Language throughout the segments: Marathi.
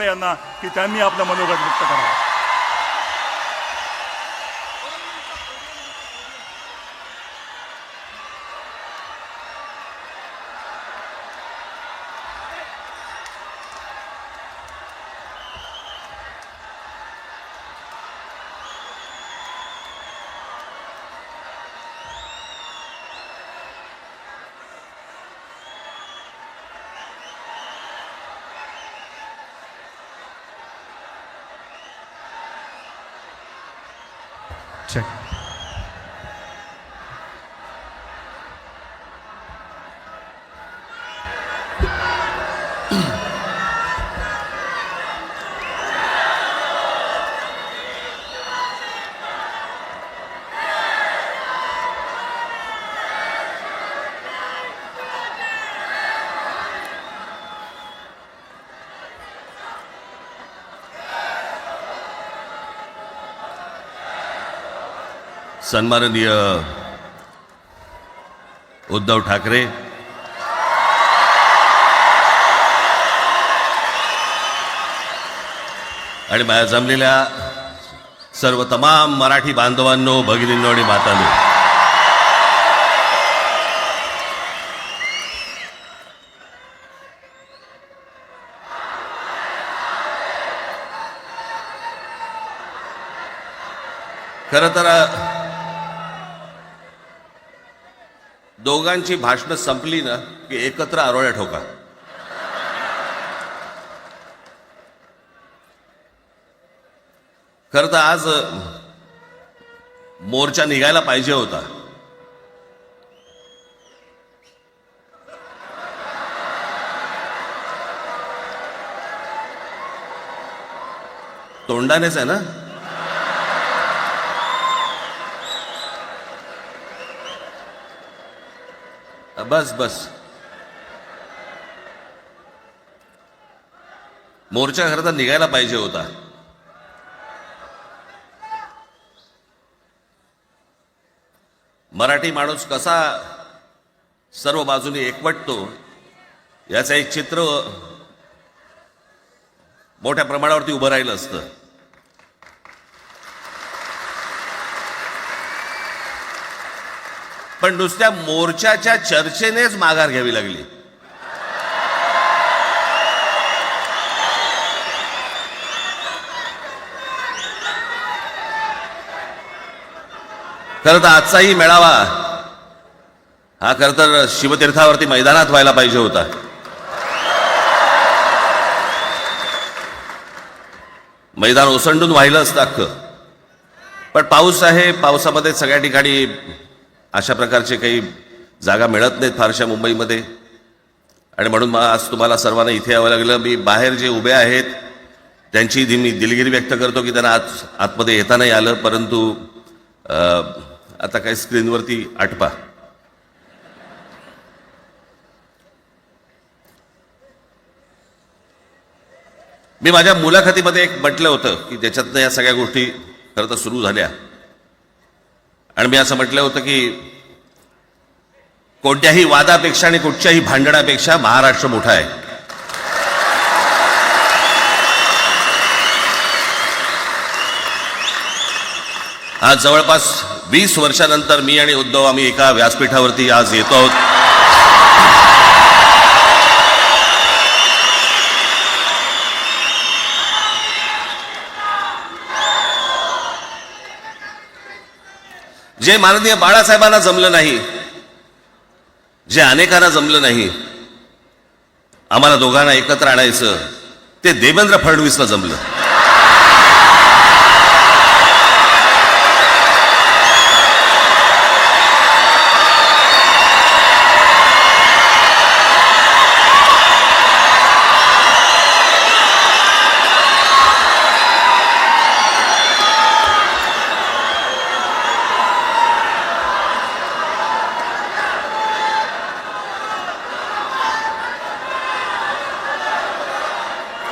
ठाकरे यांना की त्यांनी आपलं मनोगत व्यक्त करावं. Check. सन्माननीय उद्धव ठाकरे, आणि माझ्या जमलेल्या सर्व तमाम मराठी बांधवांनो, भगिनींनो आणि मातांनो, खरं तर दोघांची भाषणं संपली ना की एकत्र आरोळ्या ठोका. खरं तर आज मोर्चा निघायला पाहिजे होता. तोंडानेच आहे ना. बस बस मोर्चा खरं तर निघायला पाहिजे होता. मराठी माणूस कसा सर्व बाजूने एकवटतो याचं एक चित्र मोठ्या प्रमाणावरती उभं राहिलं असतं. पण नुसत्या मोर्चाच्या चर्चेनेच माघार घ्यावी लागली. खरं तर आजचाही मेळावा हा खरं तर शिवतीर्थावरती मैदानात व्हायला पाहिजे होता. मैदान ओसंडून वाहिलं असतं अख्खं. पण पाऊस आहे, पावसामध्ये सगळ्या ठिकाणी अशा प्रकारचे काही जागा मिळत नाहीत फारशा मुंबईमध्ये, आणि म्हणून आज तुम्हाला सर्वांना इथे यावं लागलं. मी बाहेर जे उभे आहेत त्यांची मी दिलगिरी व्यक्त करतो की त्यांना आतमध्ये येता नाही आलं, परंतु आता काही स्क्रीनवरती आटपा. मी माझ्या मुलाखतीमध्ये एक म्हटलं होतं की ज्याच्यातनं या सगळ्या गोष्टी खरं तर सुरू झाल्या, आणि मी असं म्हटलं होतं की कोणत्याही वादापेक्षा आणि कुठच्याही भांडणापेक्षा महाराष्ट्र मोठा आहे. आज जवळपास 20 वर्षानंतर मी आणि उद्धव आम्ही एका व्यासपीठावरती आज येतो आहोत. जे माननीय बाळासाहेबांना जमलं नाही, जे अनेकांना जमलं नाही, आम्हाला दोघांना एकत्र आणायचं, ते देवेंद्र फडणवीसला जमलं.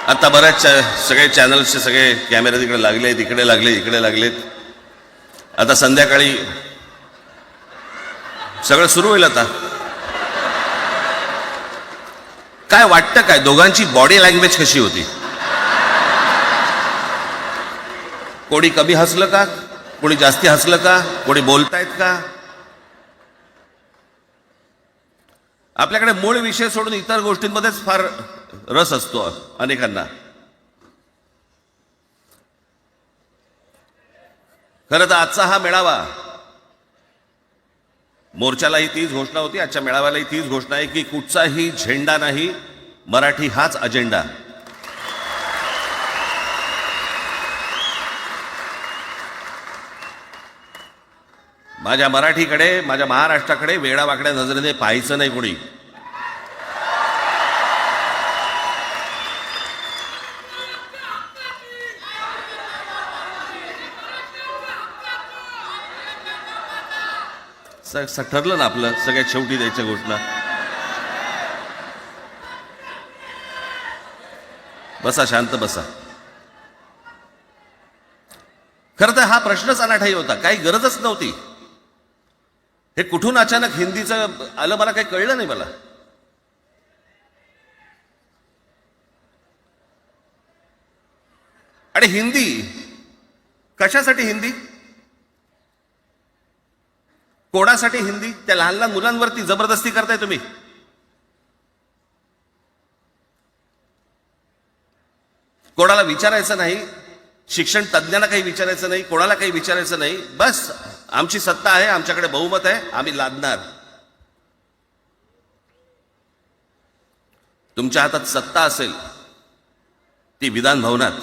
आता बऱ्याच सगळे चॅनल्सचे सगळे कॅमेरे तिकडे लागलेत, इकडे लागले, इकडे लागलेत. आता संध्याकाळी सगळं सुरू होईल. आता काय वाटतं, काय दोघांची बॉडी लँग्वेज कशी होती? कोणी कमी हसलं का, कोणी जास्ती हसलं का, कोणी बोलतायत का? आपल्याकडे मूळ विषय सोडून इतर गोष्टींमध्येच फार रस असतो अनेकांना. खरं तर आजचा हा मेळावा, मोर्चालाही तीच घोषणा होती, आजच्या मेळाव्यालाही तीच घोषणा आहे की कुठचाही झेंडा नाही, मराठी हाच अजेंडा. माझ्या मराठीकडे, माझ्या महाराष्ट्राकडे वेडा वाकड्या नजरेने पाहायचं नाही कोणी. ठरलं ना आपलं, सगळ्यात शेवटी द्यायच्या घोषणा. बसा, शांत बसा. खरं तर हा प्रश्नच अनाठाई होता, काही गरजच नव्हती. हे कुठून अचानक हिंदीचं आलं मला काही कळलं नाही मला. आणि हिंदी कशासाठी? हिंदी कोणासाठी? हिंदी त्या लहान लहान मुलांवरती जबरदस्ती करताय तुम्ही. कोणाला विचारायचं नाही, शिक्षण तज्ज्ञांना काही विचारायचं नाही, कोणाला काही विचारायचं नाही. बस आमची सत्ता आहे, आमच्याकडे बहुमत आहे, आम्ही लादणार. तुमच्या हातात सत्ता असेल ती विधान भवनात,